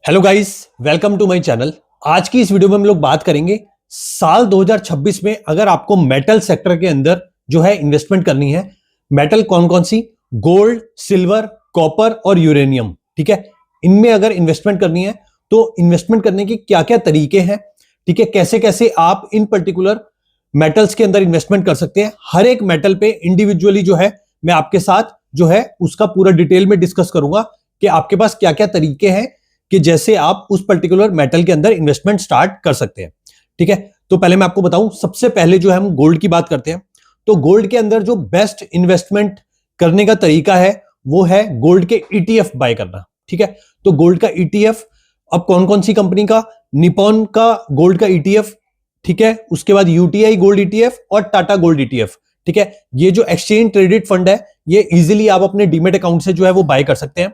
Hello guys, welcome to my channel. आज की इस वीडियो में हम लोग बात करेंगे साल 2026 में अगर आपको मेटल सेक्टर के अंदर जो है इन्वेस्टमेंट करनी है, मेटल कौन कौन सी, गोल्ड, सिल्वर, कॉपर और यूरेनियम, ठीक है, इनमें अगर इन्वेस्टमेंट करनी है तो इन्वेस्टमेंट करने के क्या क्या तरीके हैं, ठीक है, कैसे कैसे आप इन पर्टिकुलर मेटल्स के अंदर इन्वेस्टमेंट कर सकते हैं। हर एक मेटल पे इंडिविजुअली जो है मैं आपके साथ जो है उसका पूरा डिटेल में डिस्कस करूंगा कि आपके पास क्या क्या तरीके हैं कि जैसे आप उस पर्टिकुलर मेटल के अंदर इन्वेस्टमेंट स्टार्ट कर सकते हैं। ठीक है, तो पहले मैं आपको बताऊं, सबसे पहले जो है हम गोल्ड की बात करते हैं। तो गोल्ड के अंदर जो बेस्ट इन्वेस्टमेंट करने का तरीका है वो है गोल्ड के ईटीएफ बाय करना। ठीक है, तो गोल्ड का ईटीएफ अब कौन कौन सी कंपनी का, निपॉन का गोल्ड का ईटीएफ, ठीक है, उसके बाद यूटीआई गोल्ड ईटीएफ और टाटा गोल्ड ईटीएफ। ठीक है, ये जो एक्सचेंज ट्रेडेड फंड है ये इजीली आप अपने डीमेट अकाउंट से जो है वो बाय कर सकते हैं।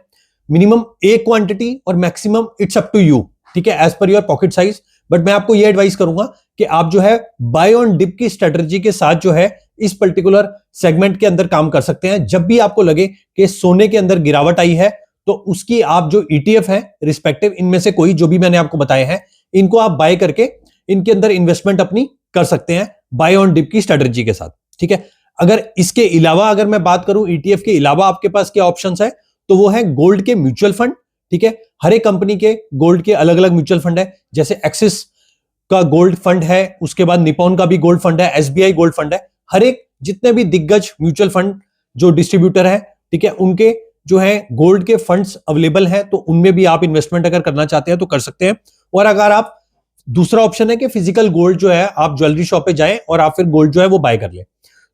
मिनिमम एक क्वांटिटी और maximum it's up to you, ठीक है, as per your pocket size. But मैं आपको यह एडवाइस करूंगा कि आप जो है बाय ऑन डिप की स्ट्रेटजी के साथ जो है इस पर्टिकुलर सेगमेंट के अंदर काम कर सकते हैं। जब भी आपको लगे कि सोने के अंदर गिरावट आई है तो उसकी आप जो ईटीएफ है रिस्पेक्टिव इनमें से कोई जो भी मैंने आपको बताए हैं इनको आप बाय करके इनके अंदर इन्वेस्टमेंट अपनी कर सकते हैं बाय ऑन डिप की स्ट्रेटजी के साथ। ठीक है, अगर इसके अलावा अगर मैं बात करूं ईटीएफ के अलावा आपके पास क्या ऑप्शंस है तो वो है गोल्ड के म्यूचुअल फंड। ठीक है, हर एक कंपनी के गोल्ड के अलग अलग म्यूचुअल फंड है, जैसे एक्सिस का गोल्ड फंड है, उसके बाद निपॉन का भी गोल्ड फंड है, एसबीआई गोल्ड फंड है। हर एक जितने भी दिग्गज म्यूचुअल फंड जो डिस्ट्रीब्यूटर है, ठीक है, उनके जो है गोल्ड के फंड्स अवेलेबल हैं, तो उनमें भी आप इन्वेस्टमेंट अगर करना चाहते हैं तो कर सकते हैं। और अगर आप दूसरा ऑप्शन है कि फिजिकल गोल्ड जो है आप ज्वेलरी शॉप पे जाएं और आप फिर गोल्ड जो है वो बाय कर लें।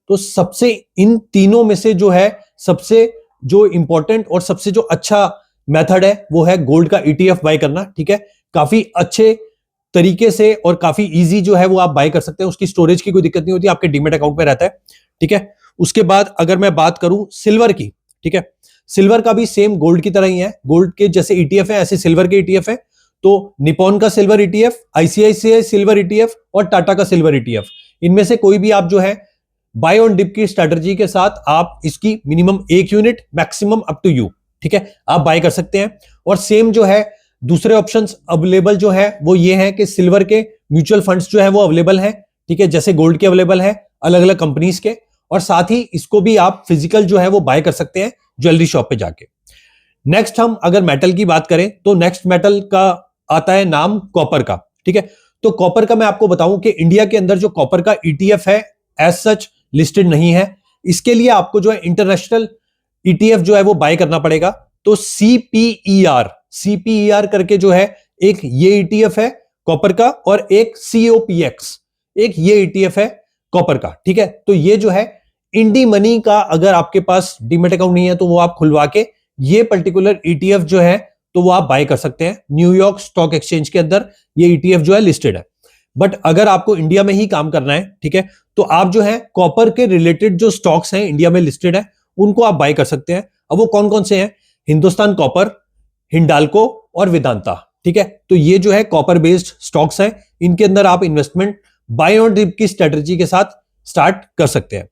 तो सबसे इन तीनों में से जो है सबसे जो इंपॉर्टेंट और सबसे जो अच्छा मेथड है वो है गोल्ड का ईटीएफ बाय करना। ठीक है, काफी अच्छे तरीके से और काफी इजी जो है वो आप बाय कर सकते हैं, उसकी स्टोरेज की कोई दिक्कत नहीं होती, आपके डीमेट अकाउंट में रहता है। ठीक है, उसके बाद अगर मैं बात करूं सिल्वर की, ठीक है, सिल्वर का भी सेम गोल्ड की तरह ही है, गोल्ड के जैसे ईटीएफ है ऐसे सिल्वर के ईटीएफ है। तो निपॉन का silver ETF, ICICI silver ETF और टाटा का सिल्वर ईटीएफ, इनमें से कोई भी आप जो है बाय ऑन डिप की स्ट्रेटजी के साथ आप इसकी मिनिमम एक unit maximum up to you, ठीक है, आप बाय कर सकते हैं। और सेम जो है दूसरे ऑप्शंस अवेलेबल जो है वो ये है कि सिल्वर के म्यूचुअल फंड्स जो है वो अवेलेबल है, ठीक है, जैसे गोल्ड के अवेलेबल है अलग अलग कंपनीज के। और साथ ही इसको भी आप फिजिकल जो है वो बाय कर सकते हैं ज्वेलरी शॉप पे जाके। नेक्स्ट हम अगर मेटल की बात करें तो नेक्स्ट मेटल का आता है नाम कॉपर का। ठीक है, तो कॉपर का मैं आपको बताऊं कि इंडिया के अंदर जो कॉपर का ईटीएफ है एज सच लिस्टेड नहीं है। इसके लिए आपको जो है इंटरनेशनल ईटीएफ जो है वो बाय करना पड़ेगा। तो सीपीईआर करके जो है एक ये ईटीएफ है कॉपर का, और एक सीओपीएक्स एक ये ईटीएफ है कॉपर का। ठीक है, तो ये जो है इंडी मनी का अगर आपके पास डीमेट अकाउंट नहीं है तो वो आप खुलवा के ये पर्टिकुलर ईटीएफ जो है तो वो आप बाय कर सकते हैं। न्यूयॉर्क स्टॉक एक्सचेंज के अंदर ये ईटीएफ जो है लिस्टेड है। बट अगर आपको इंडिया में ही काम करना है, ठीक है, तो आप जो है कॉपर के रिलेटेड जो स्टॉक्स हैं इंडिया में लिस्टेड है उनको आप बाय कर सकते हैं। अब वो कौन कौन से हैं? हिंदुस्तान कॉपर, हिंडाल्को और वेदांता। ठीक है, तो ये जो है कॉपर बेस्ड स्टॉक्स हैं, इनके अंदर आप इन्वेस्टमेंट बाय ऑन डिप की स्ट्रेटजी के साथ स्टार्ट कर सकते हैं।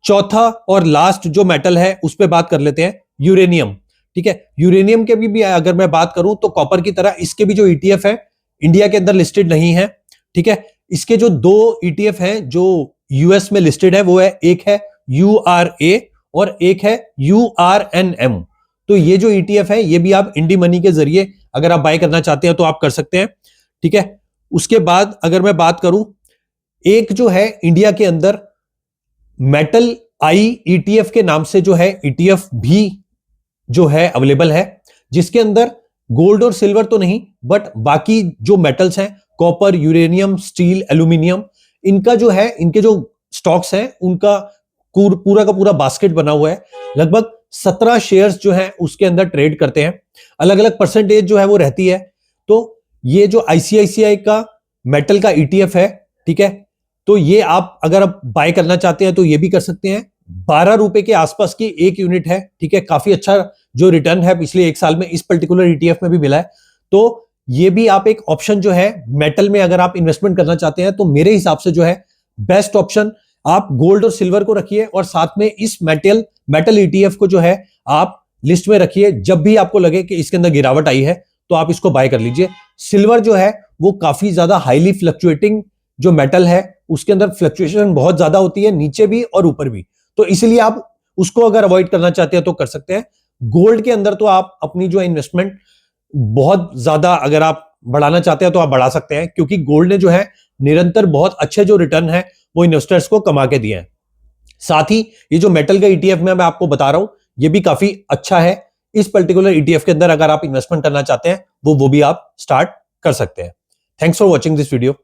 चौथा और लास्ट जो मेटल है उस पर बात कर लेते हैं, यूरेनियम। ठीक है, यूरेनियम के भी अगर मैं बात करूं तो कॉपर की तरह इसके भी जो ईटीएफ है इंडिया के अंदर लिस्टेड नहीं है। ठीक है, इसके जो दो ईटीएफ हैं जो यूएस में लिस्टेड है वो है, एक है यूआरए और एक है यूआरएनएम। तो ये जो ईटीएफ है ये भी आप इंडी मनी के जरिए अगर आप बाय करना चाहते हैं तो आप कर सकते हैं। ठीक है, उसके बाद अगर मैं बात करूं, एक जो है इंडिया के अंदर मेटल आई ईटीएफ के नाम से जो है ईटीएफ भी जो है अवेलेबल है, जिसके अंदर गोल्ड और सिल्वर तो नहीं बट बाकी जो मेटल्स हैं कॉपर, यूरेनियम, स्टील, एल्यूमिनियम, इनका जो है इनके जो स्टॉक्स हैं उनका पूरा का पूरा बास्केट बना हुआ है। लगभग 17 शेयर्स जो है उसके अंदर ट्रेड करते हैं, अलग अलग परसेंटेज जो है वो रहती है। तो ये जो आईसीआईसीआई का मेटल का ईटीएफ है, ठीक है, तो ये आप अगर आप बाय करना चाहते हैं तो ये भी कर सकते हैं। 12 रुपए के आसपास की एक यूनिट है। ठीक है, काफी अच्छा जो रिटर्न है पिछले एक साल में इस पर्टिकुलर ईटीएफ में भी मिला है। तो ये भी आप एक ऑप्शन जो है मेटल में अगर आप इन्वेस्टमेंट करना चाहते हैं तो मेरे हिसाब से जो है बेस्ट ऑप्शन आप गोल्ड और सिल्वर को रखिए और साथ में इस मेटल ईटीएफ को जो है आप लिस्ट में रखिए। जब भी आपको लगे कि इसके अंदर गिरावट आई है तो आप इसको बाय कर लीजिए। सिल्वर जो है वो काफी ज्यादा हाईली फ्लक्चुएटिंग जो मेटल है, उसके अंदर फ्लक्चुएशन बहुत ज्यादा होती है, नीचे भी और ऊपर भी, तो इसलिए आप उसको अगर अवॉइड करना चाहते हैं तो कर सकते हैं। गोल्ड के अंदर तो आप अपनी जो इन्वेस्टमेंट बहुत ज्यादा अगर आप बढ़ाना चाहते हैं तो आप बढ़ा सकते हैं, क्योंकि गोल्ड ने जो है निरंतर बहुत अच्छे जो रिटर्न है वो इन्वेस्टर्स को कमा के दिए हैं। साथ ही ये जो मेटल का ईटीएफ मैं आपको बता रहा हूं, ये भी काफी अच्छा है। इस पर्टिकुलर ईटीएफ के अंदर अगर आप इन्वेस्टमेंट करना चाहते हैं वो भी आप स्टार्ट कर सकते हैं। Thanks for watching this video.